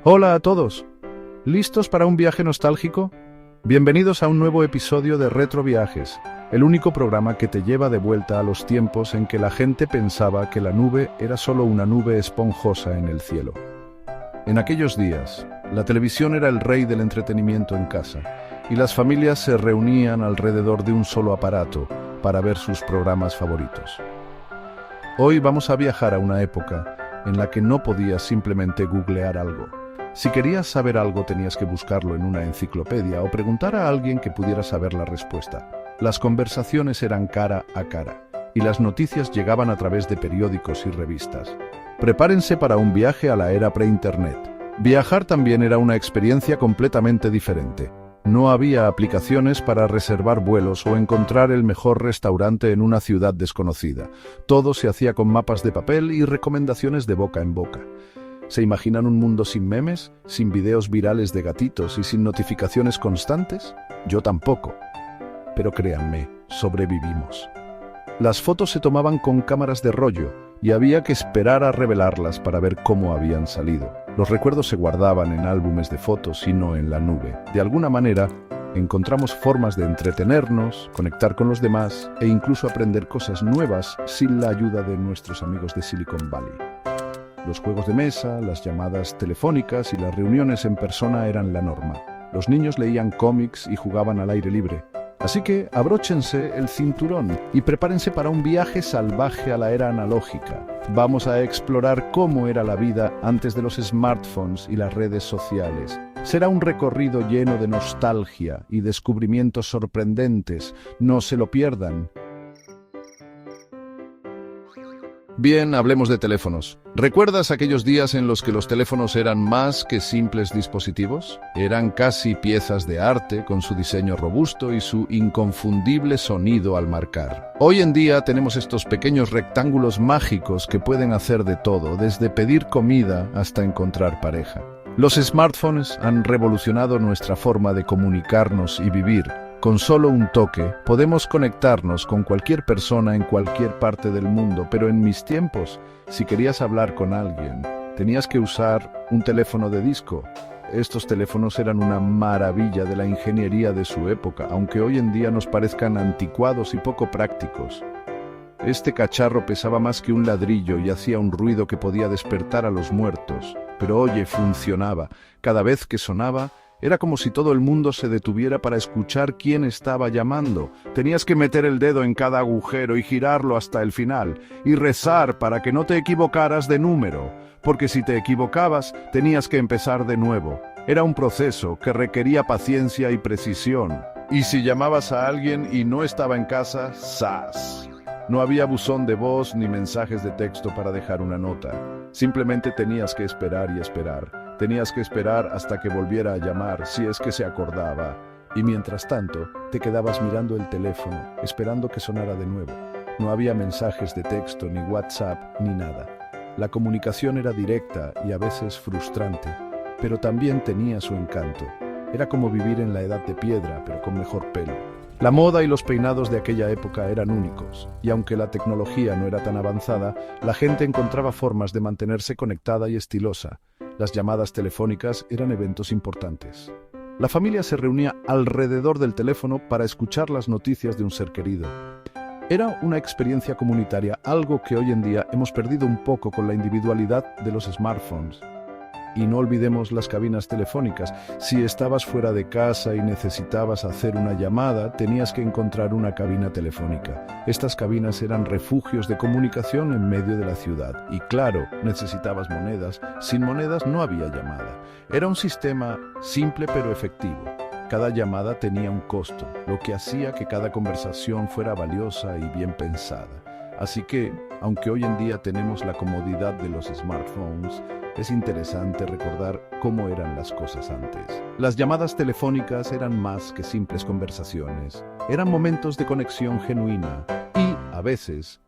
Hola a todos. ¿Listos para un viaje nostálgico? Bienvenidos a un nuevo episodio de Retro Viajes, el único programa que te lleva de vuelta a los tiempos en que la gente pensaba que la nube era solo una nube esponjosa en el cielo. En aquellos días, la televisión era el rey del entretenimiento en casa, y las familias se reunían alrededor de un solo aparato para ver sus programas favoritos. Hoy vamos a viajar a una época en la que no podías simplemente googlear algo. Si querías saber algo tenías que buscarlo en una enciclopedia o preguntar a alguien que pudiera saber la respuesta. Las conversaciones eran cara a cara, y las noticias llegaban a través de periódicos y revistas. Prepárense para un viaje a la era pre-internet. Viajar también era una experiencia completamente diferente. No había aplicaciones para reservar vuelos o encontrar el mejor restaurante en una ciudad desconocida. Todo se hacía con mapas de papel y recomendaciones de boca en boca. ¿Se imaginan un mundo sin memes, sin videos virales de gatitos y sin notificaciones constantes? Yo tampoco. Pero créanme, sobrevivimos. Las fotos se tomaban con cámaras de rollo y había que esperar a revelarlas para ver cómo habían salido. Los recuerdos se guardaban en álbumes de fotos y no en la nube. De alguna manera, encontramos formas de entretenernos, conectar con los demás e incluso aprender cosas nuevas sin la ayuda de nuestros amigos de Silicon Valley. Los juegos de mesa, las llamadas telefónicas y las reuniones en persona eran la norma. Los niños leían cómics y jugaban al aire libre. Así que abróchense el cinturón y prepárense para un viaje salvaje a la era analógica. Vamos a explorar cómo era la vida antes de los smartphones y las redes sociales. Será un recorrido lleno de nostalgia y descubrimientos sorprendentes. No se lo pierdan. Bien, hablemos de teléfonos. ¿Recuerdas aquellos días en los que los teléfonos eran más que simples dispositivos? Eran casi piezas de arte con su diseño robusto y su inconfundible sonido al marcar. Hoy en día tenemos estos pequeños rectángulos mágicos que pueden hacer de todo, desde pedir comida hasta encontrar pareja. Los smartphones han revolucionado nuestra forma de comunicarnos y vivir. Con solo un toque, podemos conectarnos con cualquier persona en cualquier parte del mundo, pero en mis tiempos, si querías hablar con alguien, tenías que usar un teléfono de disco. Estos teléfonos eran una maravilla de la ingeniería de su época, aunque hoy en día nos parezcan anticuados y poco prácticos. Este cacharro pesaba más que un ladrillo y hacía un ruido que podía despertar a los muertos. Pero oye, funcionaba. Cada vez que sonaba, era como si todo el mundo se detuviera para escuchar quién estaba llamando. Tenías que meter el dedo en cada agujero y girarlo hasta el final, y rezar para que no te equivocaras de número, porque si te equivocabas, tenías que empezar de nuevo. Era un proceso que requería paciencia y precisión. Y si llamabas a alguien y no estaba en casa, ¡zas! No había buzón de voz ni mensajes de texto para dejar una nota. Simplemente tenías que esperar y esperar. Tenías que esperar hasta que volviera a llamar, si es que se acordaba. Y mientras tanto, te quedabas mirando el teléfono, esperando que sonara de nuevo. No había mensajes de texto, ni WhatsApp, ni nada. La comunicación era directa y a veces frustrante, pero también tenía su encanto. Era como vivir en la edad de piedra, pero con mejor pelo. La moda y los peinados de aquella época eran únicos, y aunque la tecnología no era tan avanzada, la gente encontraba formas de mantenerse conectada y estilosa. Las llamadas telefónicas eran eventos importantes. La familia se reunía alrededor del teléfono para escuchar las noticias de un ser querido. Era una experiencia comunitaria, algo que hoy en día hemos perdido un poco con la individualidad de los smartphones. Y no olvidemos las cabinas telefónicas. Si estabas fuera de casa y necesitabas hacer una llamada, tenías que encontrar una cabina telefónica. Estas cabinas eran refugios de comunicación en medio de la ciudad. Y claro, necesitabas monedas. Sin monedas no había llamada. Era un sistema simple pero efectivo. Cada llamada tenía un costo, lo que hacía que cada conversación fuera valiosa y bien pensada. Así que, aunque hoy en día tenemos la comodidad de los smartphones, es interesante recordar cómo eran las cosas antes. Las llamadas telefónicas eran más que simples conversaciones. Eran momentos de conexión genuina y, a veces,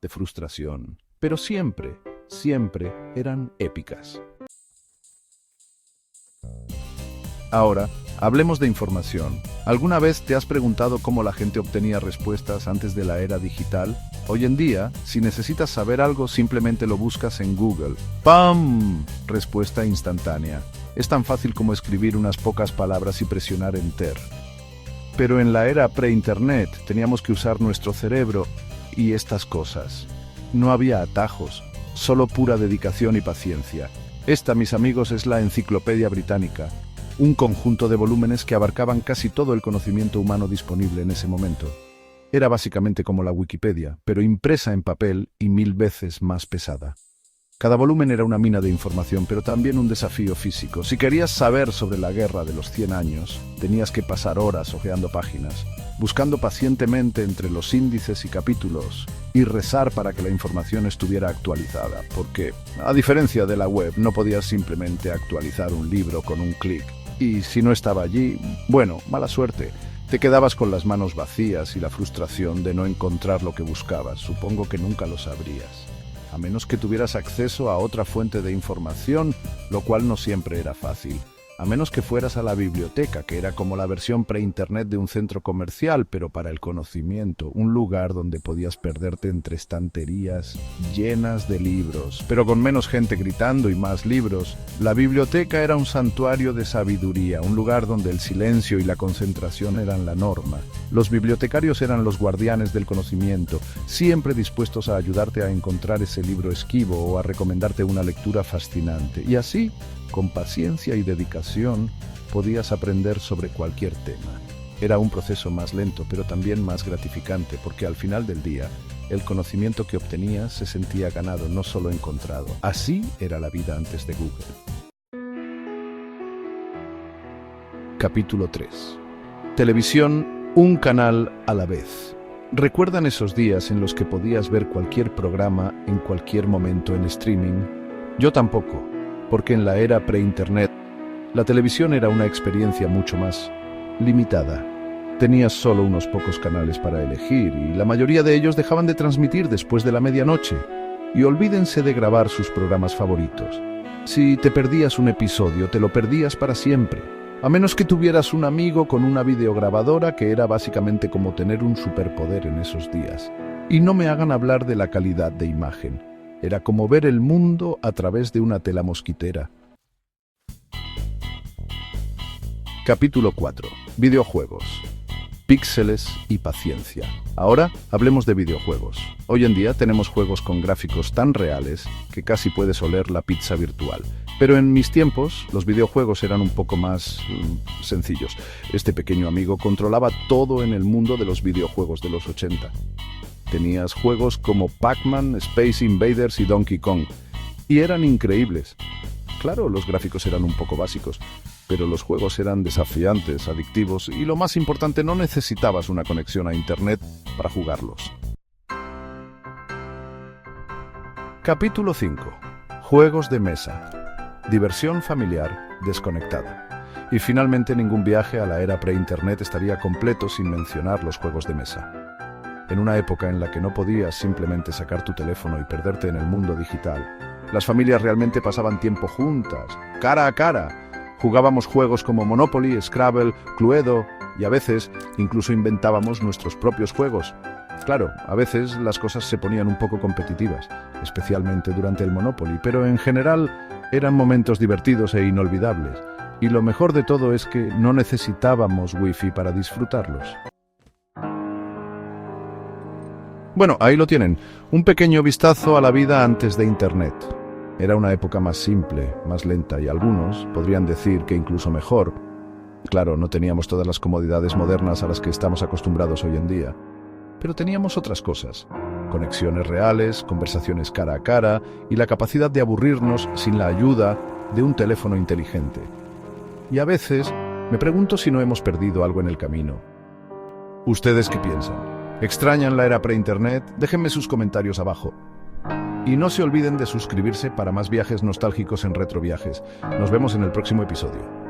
de frustración. Pero siempre, siempre eran épicas. Ahora, Hablemos de información. ¿Alguna vez te has preguntado cómo la gente obtenía respuestas antes de la era digital? Hoy en día, si necesitas saber algo, simplemente lo buscas en Google. ¡Pam! Respuesta instantánea. Es tan fácil como escribir unas pocas palabras y presionar Enter. Pero en la era pre-internet teníamos que usar nuestro cerebro y estas cosas. No había atajos, solo pura dedicación y paciencia. Esta, mis amigos, es la Enciclopedia Británica, un conjunto de volúmenes que abarcaban casi todo el conocimiento humano disponible en ese momento. Era básicamente como la Wikipedia, pero impresa en papel y 1000 veces más pesada. Cada volumen era una mina de información, pero también un desafío físico. Si querías saber sobre la guerra de los 100 años, tenías que pasar horas hojeando páginas, buscando pacientemente entre los índices y capítulos, y rezar para que la información estuviera actualizada, porque, a diferencia de la web, no podías simplemente actualizar un libro con un clic. Y si no estaba allí, bueno, mala suerte. Te quedabas con las manos vacías y la frustración de no encontrar lo que buscabas. Supongo que nunca lo sabrías, a menos que tuvieras acceso a otra fuente de información, lo cual no siempre era fácil. A menos que fueras a la biblioteca, que era como la versión pre-internet de un centro comercial, pero para el conocimiento, un lugar donde podías perderte entre estanterías llenas de libros, pero con menos gente gritando y más libros. La biblioteca era un santuario de sabiduría, un lugar donde el silencio y la concentración eran la norma. Los bibliotecarios eran los guardianes del conocimiento, siempre dispuestos a ayudarte a encontrar ese libro esquivo o a recomendarte una lectura fascinante. Y así, con paciencia y dedicación, podías aprender sobre cualquier tema. Era un proceso más lento, pero también más gratificante, porque al final del día, el conocimiento que obtenías se sentía ganado, no solo encontrado. Así era la vida antes de Google. Capítulo 3. Televisión, un canal a la vez. ¿Recuerdan esos días en los que podías ver cualquier programa en cualquier momento en streaming? Yo tampoco, porque en la era pre-internet, la televisión era una experiencia mucho más limitada. Tenías solo unos pocos canales para elegir y la mayoría de ellos dejaban de transmitir después de la medianoche. Y olvídense de grabar sus programas favoritos. Si te perdías un episodio, te lo perdías para siempre. A menos que tuvieras un amigo con una videograbadora, que era básicamente como tener un superpoder en esos días. Y no me hagan hablar de la calidad de imagen. Era como ver el mundo a través de una tela mosquitera. Capítulo 4. Videojuegos. Píxeles y paciencia. Ahora hablemos de videojuegos. Hoy en día tenemos juegos con gráficos tan reales que casi puedes oler la pizza virtual. Pero en mis tiempos, los videojuegos eran un poco más sencillos. Este pequeño amigo controlaba todo en el mundo de los videojuegos de los 80. Tenías juegos como Pac-Man, Space Invaders y Donkey Kong, y eran increíbles. Claro, los gráficos eran un poco básicos, pero los juegos eran desafiantes, adictivos, y lo más importante, no necesitabas una conexión a Internet para jugarlos. Capítulo 5. Juegos de mesa. Diversión familiar desconectada. Y finalmente, ningún viaje a la era pre-Internet estaría completo sin mencionar los juegos de mesa. En una época en la que no podías simplemente sacar tu teléfono y perderte en el mundo digital, las familias realmente pasaban tiempo juntas, cara a cara. Jugábamos juegos como Monopoly, Scrabble, Cluedo y a veces incluso inventábamos nuestros propios juegos. Claro, a veces las cosas se ponían un poco competitivas, especialmente durante el Monopoly, pero en general eran momentos divertidos e inolvidables. Y lo mejor de todo es que no necesitábamos wifi para disfrutarlos. Bueno, ahí lo tienen, un pequeño vistazo a la vida antes de Internet. Era una época más simple, más lenta y algunos podrían decir que incluso mejor. Claro, no teníamos todas las comodidades modernas a las que estamos acostumbrados hoy en día, pero teníamos otras cosas. Conexiones reales, conversaciones cara a cara y la capacidad de aburrirnos sin la ayuda de un teléfono inteligente. Y a veces me pregunto si no hemos perdido algo en el camino. ¿Ustedes qué piensan? ¿Extrañan la era pre-internet? Déjenme sus comentarios abajo. Y no se olviden de suscribirse para más viajes nostálgicos en Retroviajes. Nos vemos en el próximo episodio.